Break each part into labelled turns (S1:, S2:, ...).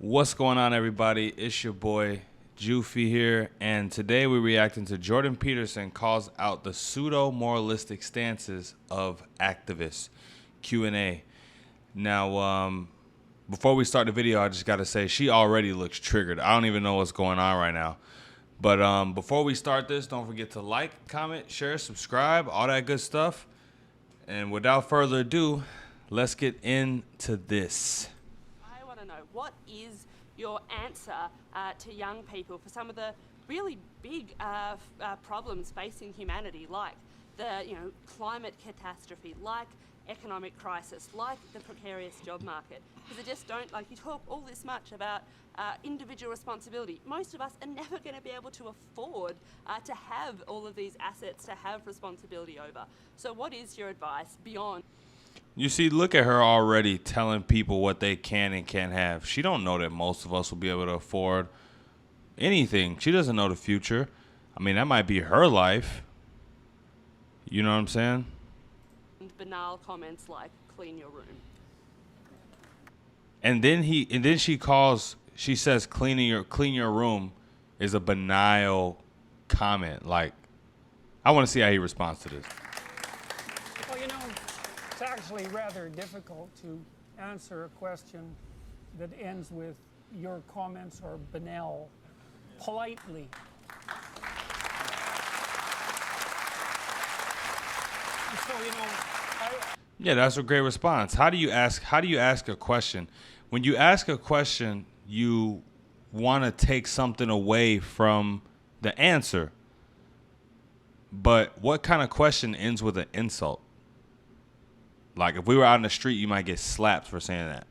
S1: What's going on, everybody? It's your boy Jewfy here, and today we're reacting to Jordan Peterson calls out the pseudo-moralistic stances of activists. Q&A. Now, before we start the video, I just got to say she already looks triggered. I don't even know what's going on right now. But before we start this, don't forget to like, comment, share, subscribe, all that good stuff. And without further ado, let's get into this.
S2: I want to know, what is your answer to young people for some of the really big problems facing humanity, like the climate catastrophe, like economic crisis, like the precarious job market? Because I just don't, you talk all this much about individual responsibility. Most of us are never going to be able to afford to have all of these assets to have responsibility over. So what is your advice beyond?
S1: You see, look at her already telling people what they can and can't have. She don't know that most of us will be able to afford anything. She doesn't know the future. I mean, that might be her life. You know what I'm saying?
S2: Banal comments like clean your room.
S1: And then she says clean your room is a banal comment. Like, I want to see how he responds to this.
S3: Well, it's actually rather difficult to answer a question that ends with your comments are banal politely. So,
S1: yeah, that's a great response. How do you ask a question? When you ask a question, you want to take something away from the answer. But what kind of question ends with an insult? Like, if we were out in the street, you might get slapped for saying that.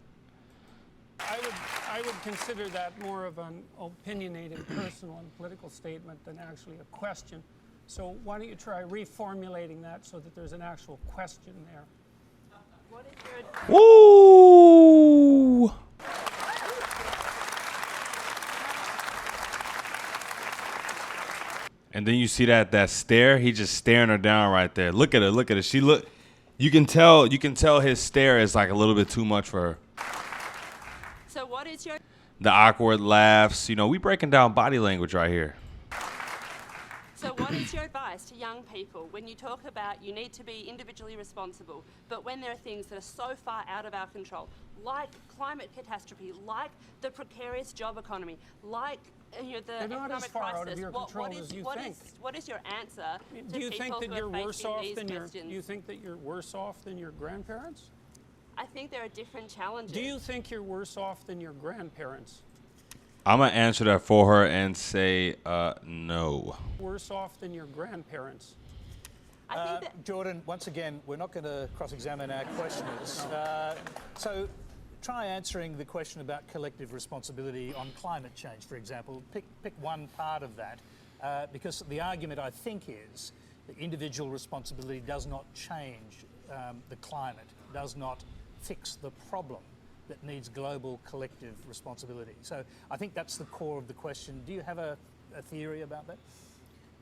S3: I would consider that more of an opinionated personal and political statement than actually a question. So why don't you try reformulating that so that there's an actual question there?
S2: What is your advice?
S1: Woo! And then you see that stare. He just staring her down right there. Look at her. Look at her. You can tell his stare is like a little bit too much for her.
S2: So what is your...
S1: The awkward laughs. We breaking down body language right here.
S2: So what is your advice to young people when you talk about you need to be individually responsible, but when there are things that are so far out of our control, like climate catastrophe, like the precarious job economy, like the economic crisis, what is your answer to people who are facing these questions?
S3: Do you think that you're worse off than your grandparents?
S2: I think there are different challenges.
S3: Do you think you're worse off than your grandparents?
S1: I'm going to answer that for her and say no.
S3: Worse off than your grandparents?
S2: I think that
S4: Jordan, once again, we're not going to cross-examine our questioners. So try answering the question about collective responsibility on climate change, for example. Pick one part of that, because the argument, I think, is that individual responsibility does not change the climate, does not fix the problem that needs global collective responsibility. So I think that's the core of the question. Do you have a theory about that?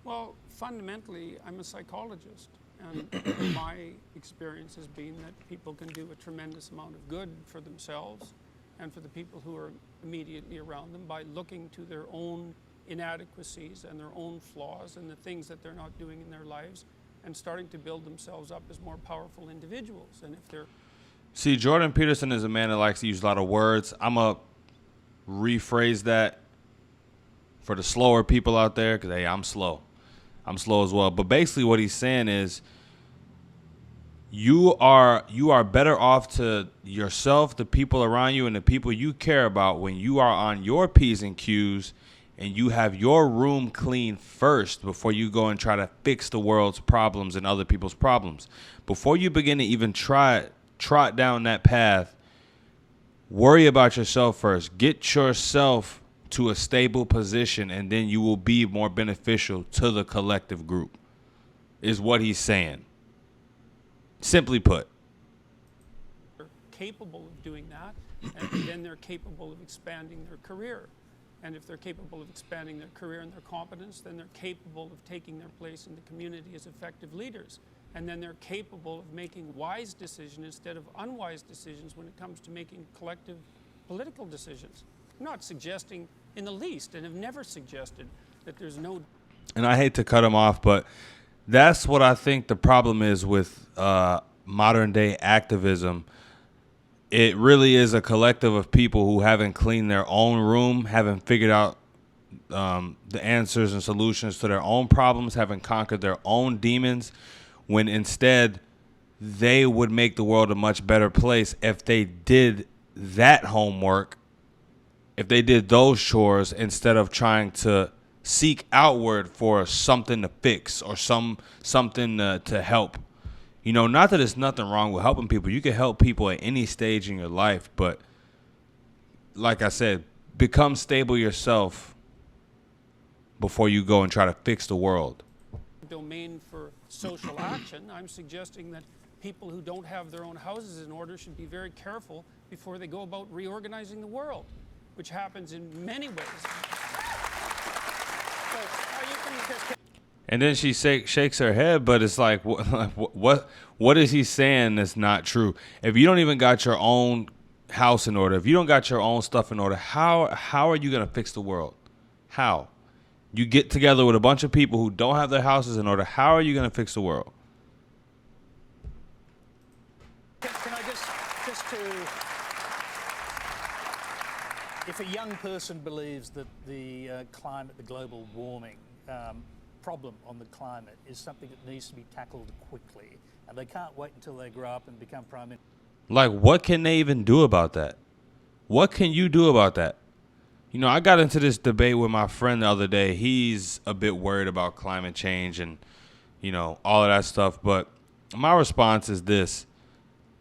S3: Well, fundamentally, I'm a psychologist, and my experience has been that people can do a tremendous amount of good for themselves and for the people who are immediately around them by looking to their own inadequacies and their own flaws and the things that they're not doing in their lives and starting to build themselves up as more powerful individuals. And if they're...
S1: See, Jordan Peterson is a man that likes to use a lot of words. I'm going to rephrase that for the slower people out there because, hey, I'm slow. I'm slow as well. But basically what he's saying is you are better off to yourself, the people around you, and the people you care about when you are on your P's and Q's and you have your room clean first before you go and try to fix the world's problems and other people's problems. Before you begin to even trot down that path, worry about yourself first. Get yourself to a stable position, and then you will be more beneficial to the collective group, is what he's saying. Simply put.
S3: They're capable of doing that, and then they're capable of expanding their career. And if they're capable of expanding their career and their competence, then they're capable of taking their place in the community as effective leaders. And then they're capable of making wise decisions instead of unwise decisions when it comes to making collective political decisions. I'm not suggesting in the least, and have never suggested, that there's no.
S1: And I hate to cut him off, but that's what I think the problem is with modern day activism. It really is a collective of people who haven't cleaned their own room, haven't figured out the answers and solutions to their own problems, haven't conquered their own demons, when instead they would make the world a much better place if they did that homework, if they did those chores, instead of trying to seek outward for something to fix or something to help. You know, not that there's nothing wrong with helping people. You can help people at any stage in your life, but like I said, become stable yourself before you go and try to fix the world.
S3: Domain for social action. I'm suggesting that people who don't have their own houses in order should be very careful before they go about reorganizing the world, which happens in many ways. So, you can just.
S1: And then she shakes her head, but it's like, what is he saying that's not true? If you don't even got your own house in order, if you don't got your own stuff in order, how are you going to fix the world? How? You get together with a bunch of people who don't have their houses in order. How are you going to fix the world?
S4: Can I just to, if a young person believes that the climate, the global warming problem on the climate is something that needs to be tackled quickly, and they can't wait until they grow up and become prime minister.
S1: Like, what can they even do about that? What can you do about that? You know, I got into this debate with my friend the other day. He's a bit worried about climate change and, you know, all of that stuff. But my response is this.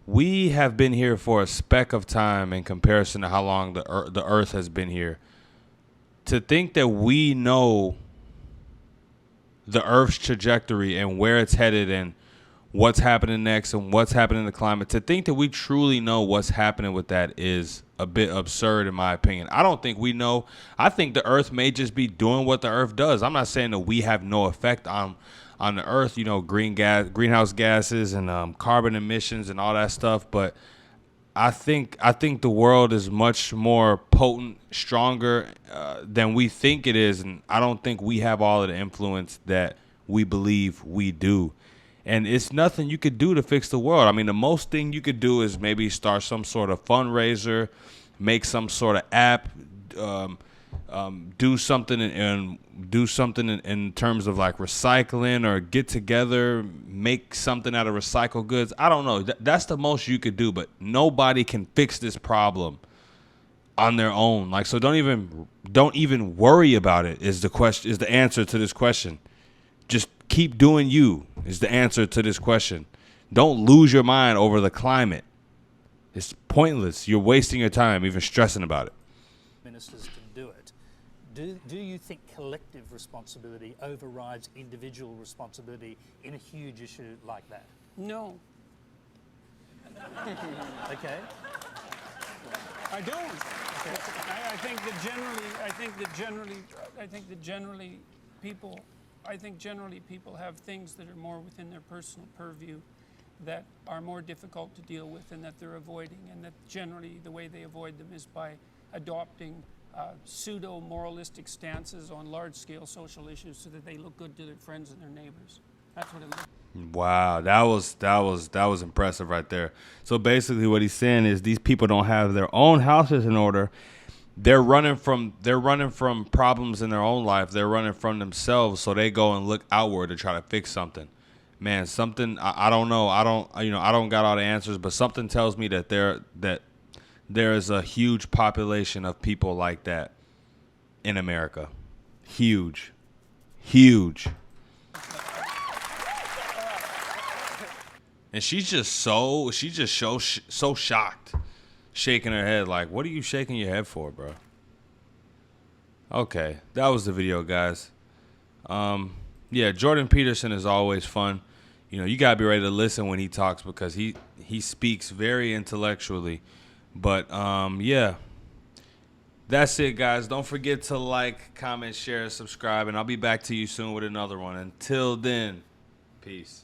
S1: We have been here for a speck of time in comparison to how long the Earth has been here. To think that we know the Earth's trajectory and where it's headed and what's happening next and what's happening in the climate, to think that we truly know what's happening with that is a bit absurd in my opinion. I don't think we know. I think the Earth may just be doing what the Earth does. I'm not saying that we have no effect on the Earth, you know, greenhouse gases and carbon emissions and all that stuff, but I think the world is much more potent, stronger than we think it is, and I don't think we have all of the influence that we believe we do. And it's nothing you could do to fix the world. I mean, the most thing you could do is maybe start some sort of fundraiser, make some sort of app, do something in terms of like recycling, or get together, make something out of recycled goods. I don't know. That's the most you could do, but nobody can fix this problem on their own. Like, so don't even worry about it is the answer to this question. Just keep doing you is the answer to this question. Don't lose your mind over the climate. It's pointless. You're wasting your time even stressing about it.
S4: Ministers can do it. Do you think collective responsibility overrides individual responsibility in a huge issue like that?
S3: No,
S4: Okay.
S3: I don't. I think generally people have things that are more within their personal purview that are more difficult to deal with and that they're avoiding, and that generally the way they avoid them is by adopting pseudo-moralistic stances on large-scale social issues so that they look good to their friends and their neighbors. That's what it looks like.
S1: Wow, that was impressive right there. So basically what he's saying is these people don't have their own houses in order. They're running from problems in their own life. They're running from themselves, so they go and look outward to try to fix something. Man, something I don't know. I don't got all the answers, but something tells me that there is a huge population of people like that in America. Huge. And she's just so shocked, shaking her head like, what are you shaking your head for, bro? Okay, that was the video, guys. Yeah, Jordan Peterson is always fun. You know, you gotta be ready to listen when he talks because he speaks very intellectually. But yeah, that's it, guys. Don't forget to like, comment, share, subscribe, and I'll be back to you soon with another one. Until then, peace.